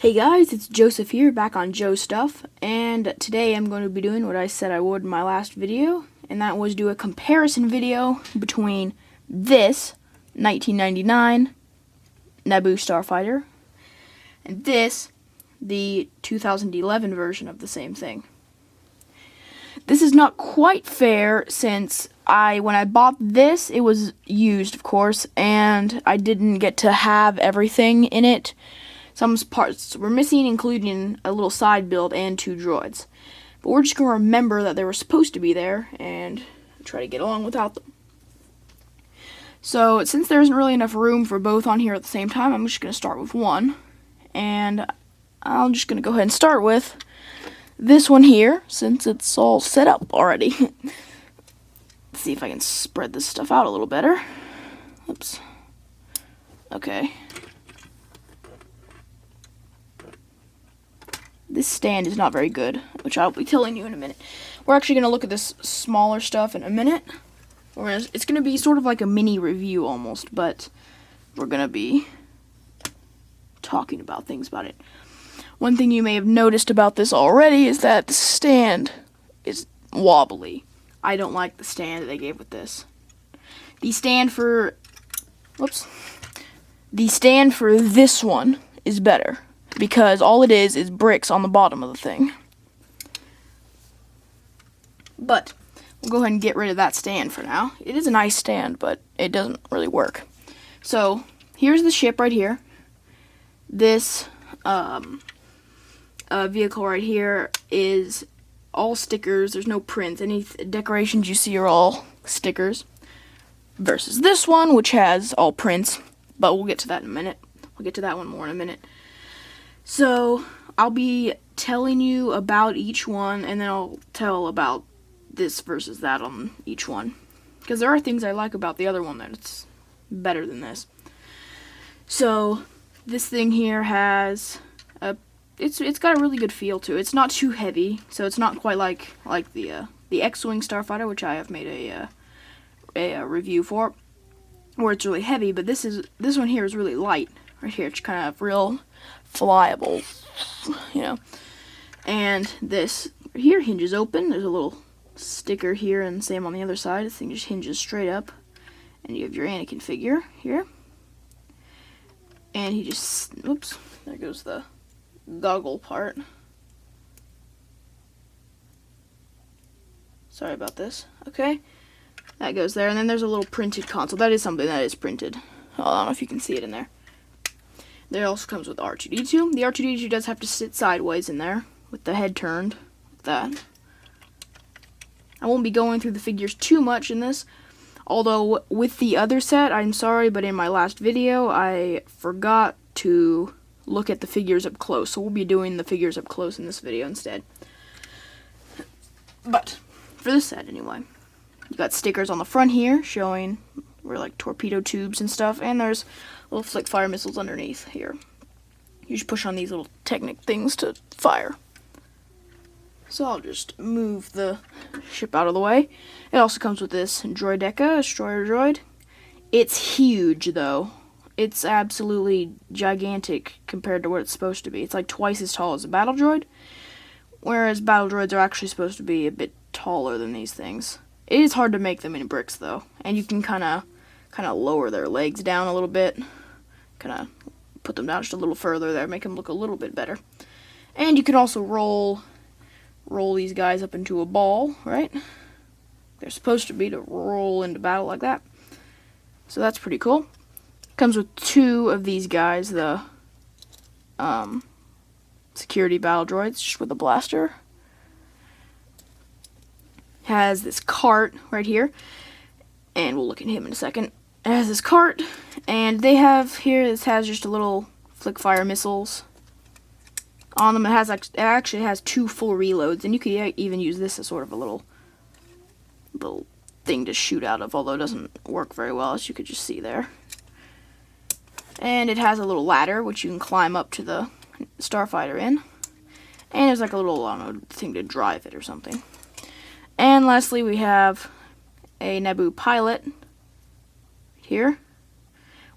Hey guys, it's Joseph here, back on Joe Stuff, and today I'm going to be doing what I said I would in my last video, and that was do a comparison video between this 1999 Naboo Starfighter and this, the 2011 version of the same thing. This is not quite fair since when I bought this, it was used, of course, and I didn't get to have everything in it. Some parts were missing, including a little side build and 2 droids. But we're just going to remember that they were supposed to be there and try to get along without them. So, since there isn't really enough room for both on here at the same time, I'm just going to start with one. And I'm just going to go ahead and start with this one here, since it's all set up already. Let's see if I can spread this stuff out a little better. Oops. Okay. This stand is not very good, which I'll be telling you in a minute. We're actually going to look at this smaller stuff in a minute. It's going to be sort of like a mini review almost, but we're going to be talking about things about it. One thing you may have noticed about this already is that the stand is wobbly. I don't like the stand that they gave with this. The stand for this one is better, because all it is bricks on the bottom of the thing. But we'll go ahead and get rid of that stand for now. It is a nice stand, but it doesn't really work. So here's the ship right here. This vehicle right here is all stickers. There's no prints. Any decorations you see are all stickers. Versus this one, which has all prints. But we'll get to that in a minute. We'll get to that one more in a minute. So, I'll be telling you about each one, and then I'll tell about this versus that on each one. Because there are things I like about the other one that's better than this. So, this thing here has it's got a really good feel to it. It's not too heavy, so it's not quite like the X-Wing Starfighter, which I have made a review for, where it's really heavy. But this one here is really light. Right here, it's kind of real flyable, you know. And this here hinges open. There's a little sticker here, and same on the other side. This thing just hinges straight up, and you have your Anakin figure here. And he just, oops, there goes the goggle part. Sorry about this. Okay, that goes there, and then there's a little printed console. That is something that is printed. Oh, I don't know if you can see it in there. There also comes with R2-D2. The R2-D2 does have to sit sideways in there, with the head turned, like that. I won't be going through the figures too much in this, although with the other set, I'm sorry, but in my last video, I forgot to look at the figures up close, so we'll be doing the figures up close in this video instead. But, for this set anyway, you got stickers on the front here, showing where like torpedo tubes and stuff, and there's little flick fire missiles underneath here. You just push on these little Technic things to fire. So I'll just move the ship out of the way. It also comes with this Droideka, destroyer droid. It's huge though. It's absolutely gigantic compared to what it's supposed to be. It's like twice as tall as a battle droid, whereas battle droids are actually supposed to be a bit taller than these things. It is hard to make them in bricks though, and you can kind of lower their legs down a little bit, kind of put them down just a little further there, make them look a little bit better. And you can also roll these guys up into a ball, right? They're supposed to be to roll into battle like that. So that's pretty cool. Comes with 2 of these guys, the security battle droids, just with a blaster. Has this cart right here, and we'll look at him in a second. It has this cart, and they have here, this has just a little flick fire missiles on them. It actually has 2 full reloads, and you could even use this as sort of a little thing to shoot out of, although it doesn't work very well, as you could just see there. And it has a little ladder, which you can climb up to the Starfighter in. And there's like a little, I don't know, thing to drive it or something. And lastly, we have a Naboo pilot here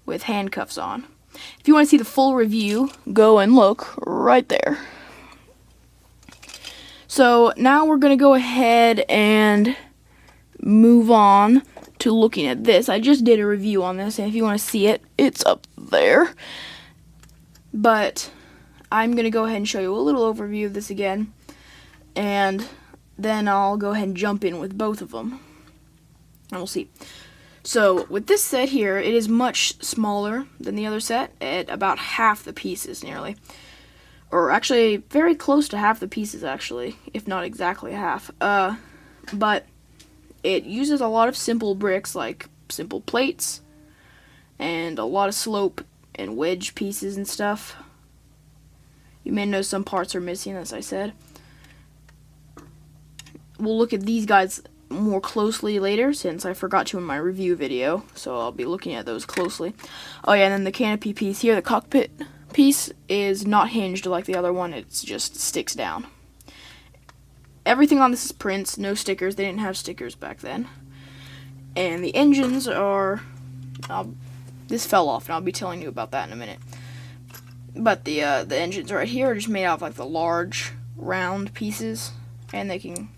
with handcuffs on. If you want to see the full review, go and look right there. So now we're going to go ahead and move on to looking at this. I just did a review on this, and if you want to see it, it's up there. But I'm going to go ahead and show you a little overview of this again, and then I'll go ahead and jump in with both of them, and we'll see. So with this set here, it is much smaller than the other set, at about half the pieces nearly. Or actually, very close to half the pieces actually, if not exactly half. But it uses a lot of simple bricks, like simple plates, and a lot of slope and wedge pieces and stuff. You may know some parts are missing, as I said. We'll look at these guys more closely later, since I forgot to in my review video, so I'll be looking at those closely. Oh yeah, and then the canopy piece here, the cockpit piece, is not hinged like the other one, it just sticks down. Everything on this is prints, no stickers. They didn't have stickers back then. And the engines are... this fell off, and I'll be telling you about that in a minute. But the engines right here are just made out of like the large round pieces, and they can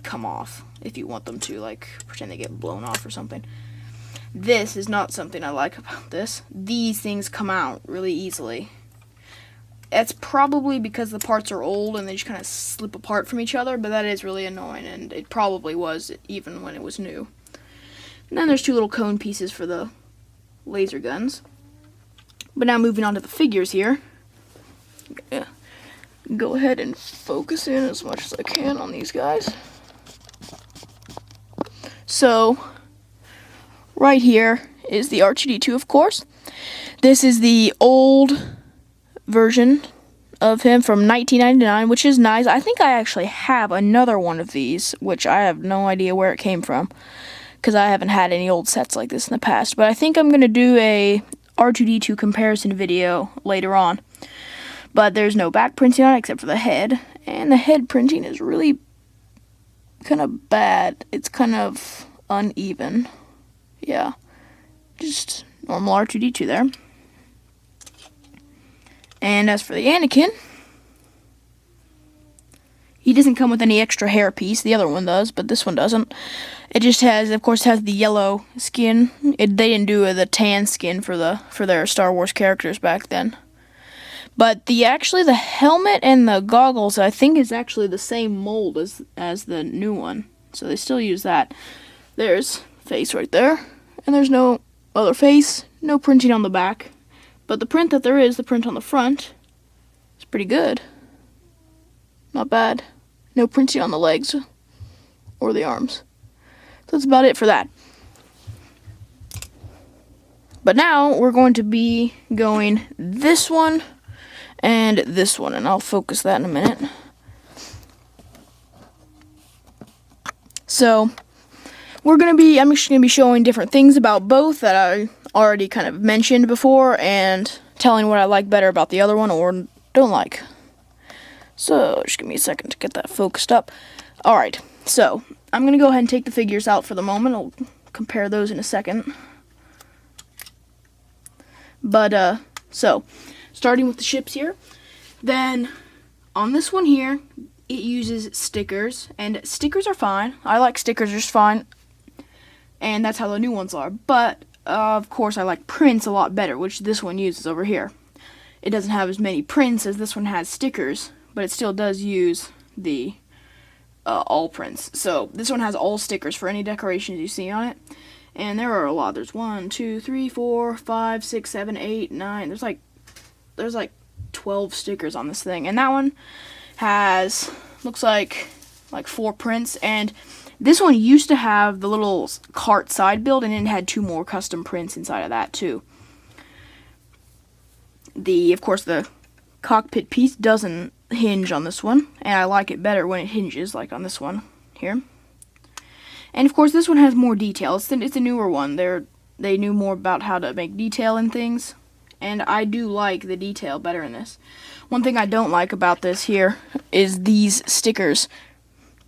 come off if you want them to, like pretend they get blown off or something. This is not something I like about this. These things come out really easily. That's probably because the parts are old and they just kind of slip apart from each other, but that is really annoying, and it probably was even when it was new. And then there's two little cone pieces for the laser guns. But now moving on to the figures here. Yeah. Go ahead and focus in as much as I can on these guys. So, right here is the R2-D2, of course. This is the old version of him from 1999, which is nice. I think I actually have another one of these, which I have no idea where it came from, because I haven't had any old sets like this in the past. But I think I'm going to do a R2-D2 comparison video later on. But there's no back printing on it except for the head, and the head printing is really kind of bad. It's kind of uneven. Yeah, just normal R2-D2 there. And as for the Anakin, he doesn't come with any extra hair piece. The other one does, but this one doesn't. It just has, of course, has the yellow skin. They didn't do the tan skin for their Star Wars characters back then. But the helmet and the goggles, I think, is actually the same mold as the new one. So they still use that. There's face right there, and there's no other face, no printing on the back. But the print that there is, the print on the front, is pretty good. Not bad. No printing on the legs or the arms. So that's about it for that. But now we're going to be going this one and this one, and I'll focus that in a minute. So I'm just gonna be showing different things about both that I already kind of mentioned before, and telling what I like better about the other one or don't like. So just give me a second to get that focused up. Alright, so I'm gonna go ahead and take the figures out for the moment. I'll compare those in a second. But so starting with the ships here, then on this one here, it uses stickers, and stickers are fine. I like stickers just fine, and that's how the new ones are. But of course, I like prints a lot better, which this one uses over here. It doesn't have as many prints as this one has stickers, but it still does use the all prints. So this one has all stickers for any decorations you see on it, and there are a lot. There's 1, 2, 3, 4, 5, 6, 7, 8, 9. There's like 12 stickers on this thing, and that one has looks like 4 prints. And this one used to have the little cart side build, and it had 2 more custom prints inside of that too. Of course, the cockpit piece doesn't hinge on this one, and I like it better when it hinges, like on this one here. And of course, this one has more detail. It's a newer one. They knew more about how to make detail in things, and I do like the detail better in this. One thing I don't like about this here is these stickers.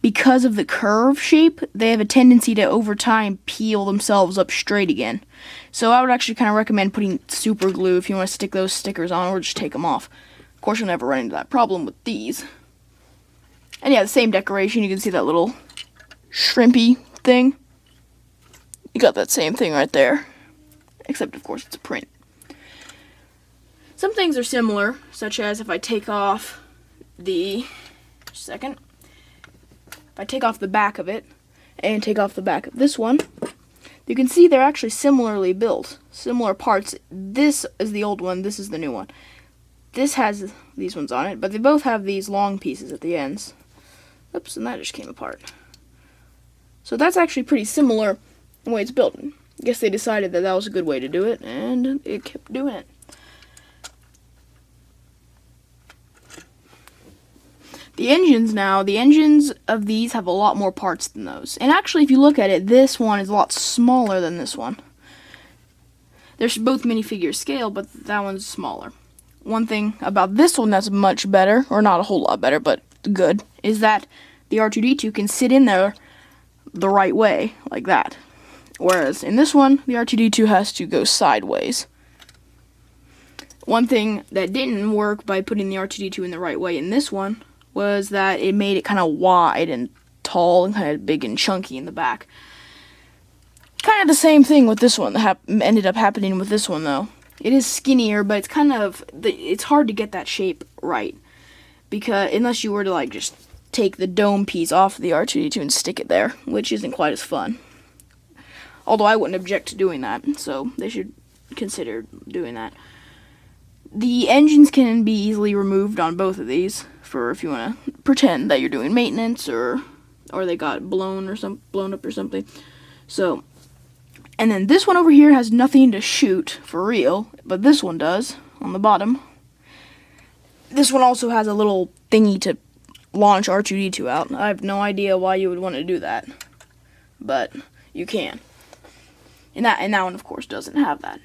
because of the curve shape, they have a tendency to, over time, peel themselves up straight again. So I would actually kind of recommend putting super glue if you want to stick those stickers on, or just take them off. Of course, you'll never run into that problem with these. And yeah, the same decoration. You can see that little shrimpy thing. You got that same thing right there. Except, of course, it's a print. Some things are similar, such as if I take off the... Second. If I take off the back of it, and take off the back of this one, you can see they're actually similarly built. Similar parts. This is the old one, this is the new one. This has these ones on it, but they both have these long pieces at the ends. Oops, and that just came apart. So that's actually pretty similar the way it's built. I guess they decided that that was a good way to do it, and it kept doing it. The engines of these have a lot more parts than those. And actually, if you look at it, this one is a lot smaller than this one. They're both minifigure scale, but that one's smaller. One thing about this one that's much better, or not a whole lot better, but good, is that the R2-D2 can sit in there the right way, like that. Whereas in this one, the R2-D2 has to go sideways. One thing that didn't work by putting the R2-D2 in the right way in this one was that it made it kind of wide and tall and kind of big and chunky in the back. Kind of the same thing with this one that ended up happening with this one, though. It is skinnier, but it's kind of, it's hard to get that shape right. Because, unless you were to, like, just take the dome piece off the R2-D2 and stick it there, which isn't quite as fun. Although I wouldn't object to doing that, so they should consider doing that. The engines can be easily removed on both of these, for if you want to pretend that you're doing maintenance, or they got blown up or something. So, and then this one over here has nothing to shoot for real, but this one does on the bottom. This one also has a little thingy to launch R2-D2 out. I have no idea why you would want to do that, but you can. And that one, of course, doesn't have that.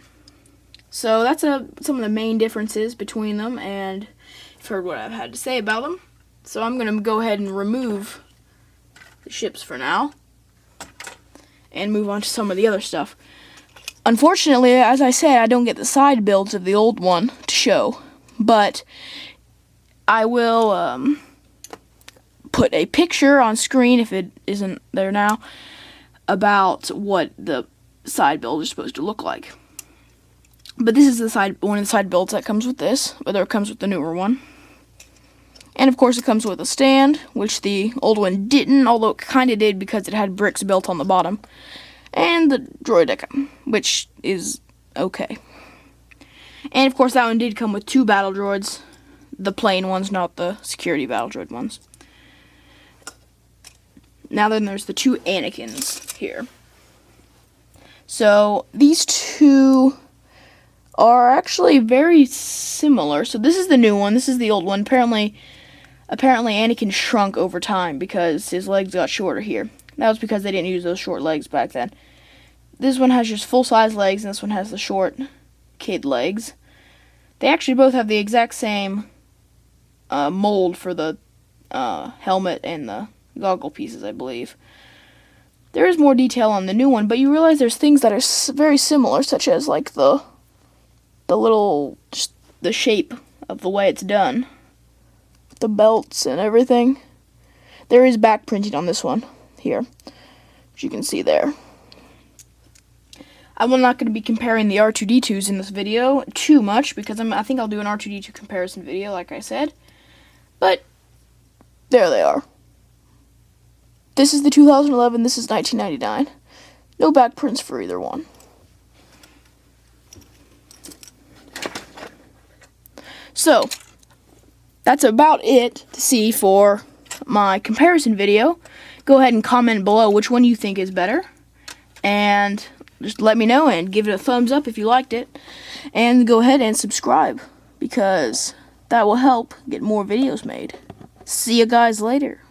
So that's some of the main differences between them, and you've heard what I've had to say about them. So I'm going to go ahead and remove the ships for now, and move on to some of the other stuff. Unfortunately, as I said, I don't get the side builds of the old one to show, but I will put a picture on screen, if it isn't there now, about what the side build is supposed to look like. But this is one of the side builds that comes with this, whether it comes with the newer one. And of course it comes with a stand, which the old one didn't, although it kind of did because it had bricks built on the bottom. And the droid, which is okay. And of course that one did come with 2 battle droids, the plain ones, not the security battle droid ones. Now then there's the 2 Anakins here. So these 2 are actually very similar. So this is the new one, this is the old one. Apparently Anakin shrunk over time because his legs got shorter here. That was because they didn't use those short legs back then. This one has just full-size legs, and this one has the short kid legs. They actually both have the exact same mold for the helmet and the goggle pieces, I believe. There is more detail on the new one, but you realize there's things that are very similar, such as like the little, just the shape of the way it's done. The belts and everything. There is back printing on this one here, which you can see there. I'm not going to be comparing the R2-D2s in this video too much, because I think I'll do an R2-D2 comparison video, like I said. But there they are. This is the 2011, this is 1999. No back prints for either one. So, that's about it to see for my comparison video. Go ahead and comment below which one you think is better. And just let me know and give it a thumbs up if you liked it. And go ahead and subscribe, because that will help get more videos made. See you guys later.